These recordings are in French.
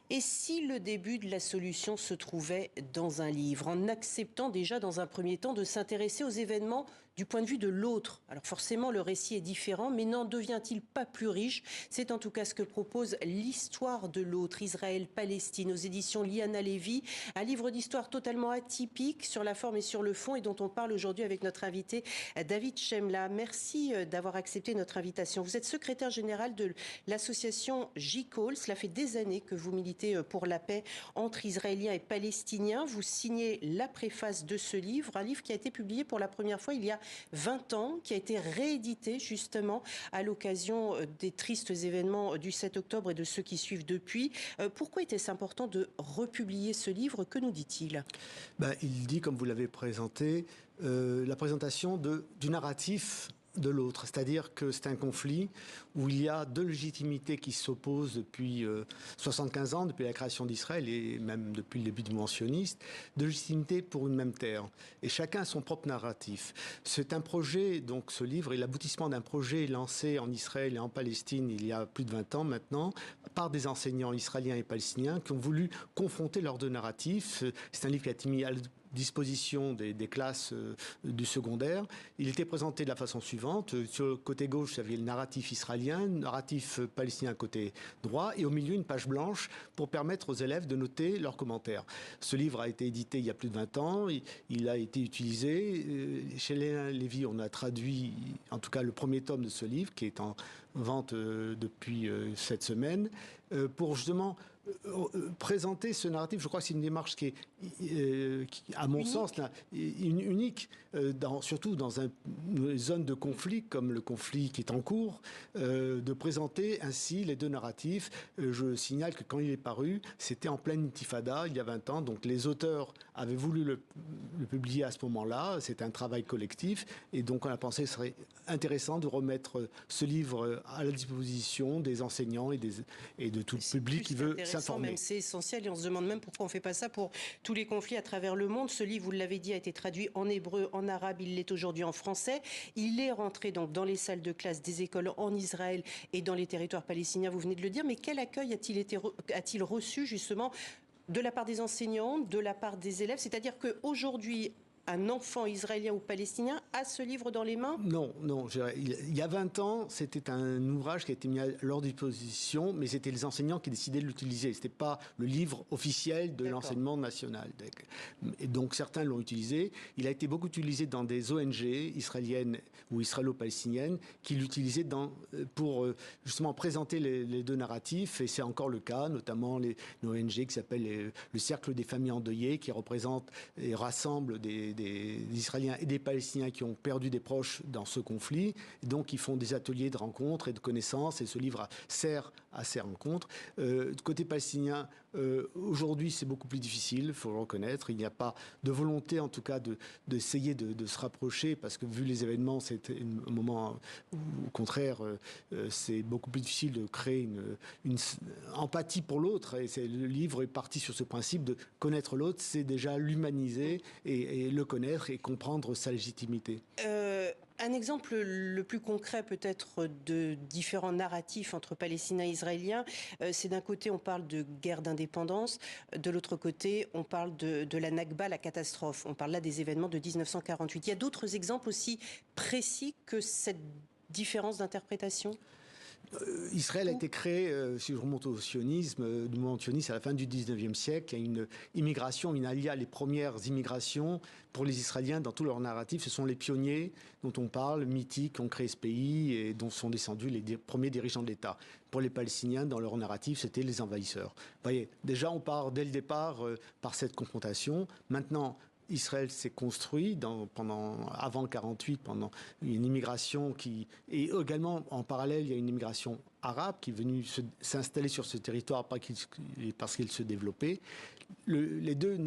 Et si le début de la solution se trouvait dans un livre, en acceptant déjà dans un premier temps de s'intéresser aux événements du point de vue de l'autre? Alors forcément, le récit est différent, mais n'en devient-il pas plus riche? C'est en tout cas ce que propose l'Histoire de l'autre, Israël-Palestine, aux éditions Liana Levy, un livre d'histoire totalement atypique sur la forme et sur le fond, et dont on parle aujourd'hui avec notre invité David Chemla. Merci d'avoir accepté notre invitation. Vous êtes secrétaire général de l'association J-Call. Cela fait des années que vous militez pour la paix entre Israéliens et Palestiniens. Vous signez la préface de ce livre, un livre qui a été publié pour la première fois il y a 20 ans, qui a été réédité justement à l'occasion des tristes événements du 7 octobre et de ceux qui suivent depuis. Pourquoi était-ce important de republier ce livre? Que nous dit-il? Il dit, comme vous l'avez présenté, la présentation du narratif de l'autre. C'est-à-dire que c'est un conflit où il y a deux légitimités qui s'opposent depuis 75 ans, depuis la création d'Israël et même depuis le début du mouvement sioniste, deux légitimités pour une même terre. Et chacun a son propre narratif. C'est un projet, donc ce livre est l'aboutissement d'un projet lancé en Israël et en Palestine il y a plus de 20 ans maintenant, par des enseignants israéliens et palestiniens qui ont voulu confronter leurs deux narratifs. C'est un livre qui a été mis à disposition des classes du secondaire. Il était présenté de la façon suivante. Sur le côté gauche, il y avait le narratif israélien, le narratif palestinien côté droit, et au milieu, une page blanche pour permettre aux élèves de noter leurs commentaires. Ce livre a été édité il y a plus de 20 ans. Il a été utilisé. Chez Liana Levy, on a traduit, en tout cas, le premier tome de ce livre, qui est en vente depuis cette semaine, pour justement présenter ce narratif. Je crois que c'est une démarche qui est, à mon sens, là, unique, surtout dans une zone de conflit comme le conflit qui est en cours, de présenter ainsi les deux narratifs. Je signale que quand il est paru, c'était en pleine intifada, il y a 20 ans, donc les auteurs avaient voulu le publier à ce moment-là. C'est un travail collectif, et donc on a pensé que ce serait intéressant de remettre ce livre à la disposition des enseignants et de tout le public qui veut s'informer. Même c'est essentiel, et on se demande même pourquoi on ne fait pas ça pour tous les conflits à travers le monde. Ce livre, vous l'avez dit, a été traduit en hébreu, en arabe, il l'est aujourd'hui en français. Il est rentré donc dans les salles de classe des écoles en Israël et dans les territoires palestiniens, vous venez de le dire. Mais quel accueil a-t-il reçu justement de la part des enseignants, de la part des élèves? C'est-à-dire qu'aujourd'hui, un enfant israélien ou palestinien a ce livre dans les mains? Non. Il y a 20 ans, c'était un ouvrage qui a été mis à leur disposition, mais c'était les enseignants qui décidaient de l'utiliser. Ce n'était pas le livre officiel de l'enseignement national. Et donc certains l'ont utilisé. Il a été beaucoup utilisé dans des ONG israéliennes ou israélo-palestiniennes qui l'utilisaient pour justement présenter les deux narratifs. Et c'est encore le cas, notamment une ONG qui s'appelle le Cercle des familles endeuillées, qui représente et rassemble des Israéliens et des Palestiniens qui ont perdu des proches dans ce conflit. Et donc, ils font des ateliers de rencontres et de connaissances, et ce livre sert à ces rencontres. Côté palestinien, aujourd'hui, c'est beaucoup plus difficile, il faut le reconnaître. Il n'y a pas de volonté, en tout cas, d'essayer de se rapprocher, parce que vu les événements, c'est un moment où, au contraire, c'est beaucoup plus difficile de créer une empathie pour l'autre. Et le livre est parti sur ce principe de connaître l'autre, c'est déjà l'humaniser et le connaître et comprendre sa légitimité. Un exemple le plus concret peut-être de différents narratifs entre Palestiniens et Israéliens, c'est d'un côté on parle de guerre d'indépendance, de l'autre côté on parle de la Nakba, la catastrophe. On parle là des événements de 1948. Il y a d'autres exemples aussi précis que cette différence d'interprétation? Israël a été créé, si je remonte au sionisme, du mouvement sioniste à la fin du 19e siècle. Il y a une immigration, les premières immigrations pour les Israéliens dans tout leur narratif. Ce sont les pionniers dont on parle, mythiques, qui ont créé ce pays et dont sont descendus les premiers dirigeants de l'État. Pour les Palestiniens, dans leur narratif, c'était les envahisseurs. Vous voyez, déjà on part dès le départ par cette confrontation. Maintenant, Israël s'est construit avant 1948, pendant une immigration et également en parallèle, il y a une immigration arabe qui est venue s'installer sur ce territoire parce qu'il se développait. Les deux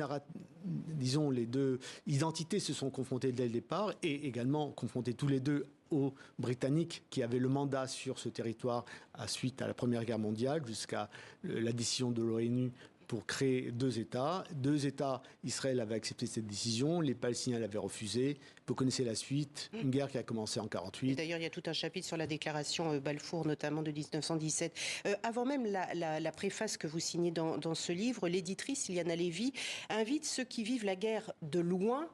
identités se sont confrontées dès le départ, et également confrontées tous les deux aux Britanniques qui avaient le mandat sur ce territoire suite à la Première Guerre mondiale, jusqu'à la décision de l'ONU pour créer 2 États. 2 États, Israël avait accepté cette décision, les Palestiniens l'avaient refusé. Vous connaissez la suite, une guerre qui a commencé en 1948. D'ailleurs, il y a tout un chapitre sur la déclaration Balfour, notamment de 1917. Avant même la préface que vous signez dans ce livre, l'éditrice Iliana Lévy invite ceux qui vivent la guerre de loin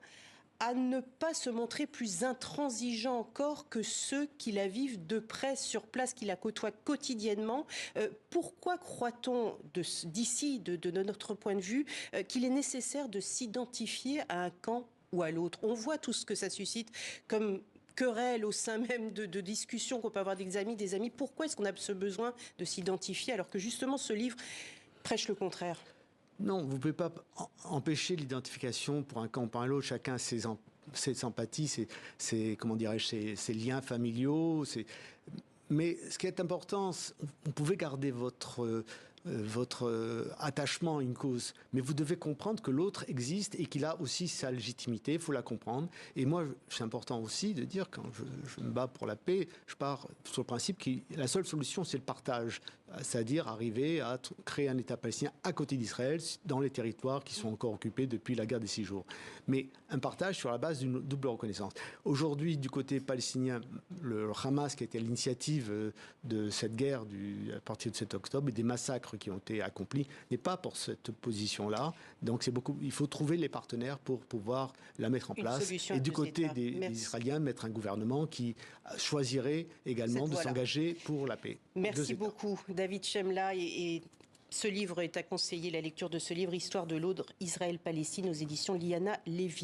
à ne pas se montrer plus intransigeants encore que ceux qui la vivent de près, sur place, qui la côtoient quotidiennement. Pourquoi croit-on d'ici, de notre point de vue, qu'il est nécessaire de s'identifier à un camp ou à l'autre? On voit tout ce que ça suscite comme querelle au sein même de discussions qu'on peut avoir des amis. Pourquoi est-ce qu'on a ce besoin de s'identifier alors que justement ce livre prêche le contraire? Non, vous ne pouvez pas empêcher l'identification pour un camp ou pour un autre. Chacun a ses sympathies, ses liens familiaux. Mais ce qui est important, vous pouvez garder votre attachement à une cause, mais vous devez comprendre que l'autre existe et qu'il a aussi sa légitimité, il faut la comprendre. Et moi, c'est important aussi de dire, quand je me bats pour la paix, je pars sur le principe que la seule solution, c'est le partage, c'est-à-dire arriver à créer un État palestinien à côté d'Israël, dans les territoires qui sont encore occupés depuis la guerre des 6 jours. Mais un partage sur la base d'une double reconnaissance. Aujourd'hui, du côté palestinien, le Hamas, qui a été à l'initiative de cette guerre à partir de 7 octobre, et des massacres qui ont été accomplis, n'est pas pour cette position-là. Donc il faut trouver les partenaires pour pouvoir la mettre en place. Et du côté des Israéliens, mettre un gouvernement qui choisirait également de s'engager pour la paix. Merci beaucoup, David Chemla. Et ce livre est à conseiller, la lecture de ce livre, Histoire de l'Aude, Israël-Palestine, aux éditions Iliana Lévy.